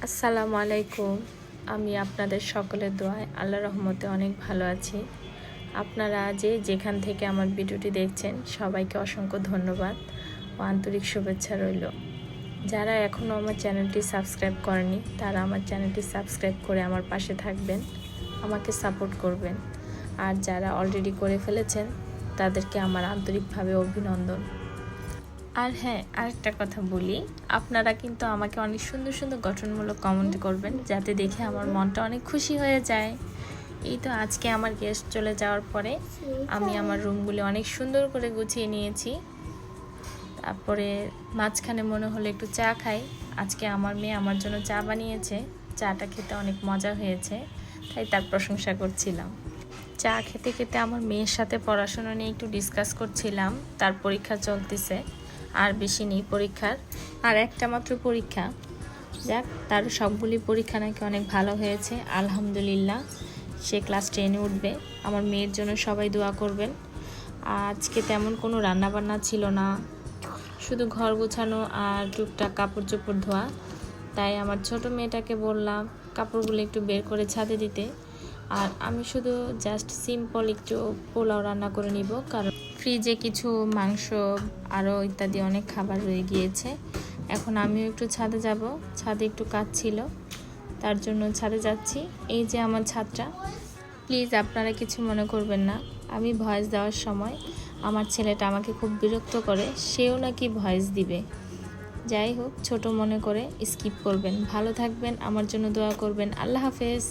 আসসালামু আলাইকুম। আমি আপনাদের সকলের দোয়ায় আল্লাহর রহমতে অনেক ভালো আছি। আপনারা যেখান থেকে আমার ভিডিওটি দেখছেন সবাইকে অসংখ্য ধন্যবাদ ও আন্তরিক শুভেচ্ছা রইল। যারা এখনও আমার চ্যানেলটি সাবস্ক্রাইব করেনি তারা আমার চ্যানেলটি সাবস্ক্রাইব করে আমার পাশে থাকবেন, আমাকে সাপোর্ট করবেন। আর যারা অলরেডি করে ফেলেছেন তাদেরকে আমার আন্তরিকভাবে অভিনন্দন। আর হ্যাঁ, আরেকটা কথা বলি, আপনারা কিন্তু আমাকে অনেক সুন্দর সুন্দর গঠনমূলক কমেন্ট করবেন, যাতে দেখে আমার মনটা অনেক খুশি হয়ে যায়। এই তো আজকে আমার গেস্ট চলে যাওয়ার পরে আমি আমার রুমগুলি অনেক সুন্দর করে গুছিয়ে নিয়েছি। তারপরে মাঝখানে মনে হলো একটু চা খাই। আজকে আমার মেয়ে আমার জন্য চা বানিয়েছে, চাটা খেতে অনেক মজা হয়েছে, তাই তার প্রশংসা করছিলাম। চা খেতে খেতে আমার মেয়ের সাথে পড়াশোনা নিয়ে একটু ডিসকাস করছিলাম। তার পরীক্ষা চলতেছে, আর বেশি নেই পরীক্ষার, আর একটা মাত্র পরীক্ষা। যাক, তার সবগুলি পরীক্ষা নাকি অনেক ভালো হয়েছে, আলহামদুলিল্লাহ। সে ক্লাস 10-এ উঠবে। আমার মেয়ের জন্য সবাই দোয়া করবেন। আজকে তেমন কোনো রান্নাবান্না ছিল না, শুধু ঘর গোছানো আর টুকটাক কাপড় চোপড় ধোয়া। তাই আমার ছোট মেয়েটাকে বললাম কাপড়গুলো একটু বের করে ছাদে দিতে, আর আমি শুধু জাস্ট সিম্পল একটু পোলাও রান্না করে নিব, কারণ ফ্রিজে কিছু মাংস আরও ইত্যাদি অনেক খাবার রয়ে গিয়েছে। এখন আমিও একটু ছাদে যাব, ছাদে একটু কাজ ছিল, তার জন্য ছাদে যাচ্ছি। এই যে আমার ছাদটা। প্লিজ আপনারা কিছু মনে করবেন না, আমি ভয়েস দেওয়ার সময় আমার ছেলেটা আমাকে খুব বিরক্ত করে, সেও নাকি ভয়েস দিবে। যাই হোক, ছোট মনে করে স্কিপ করবেন। ভালো থাকবেন, আমার জন্য দোয়া করবেন। আল্লাহ হাফেজ।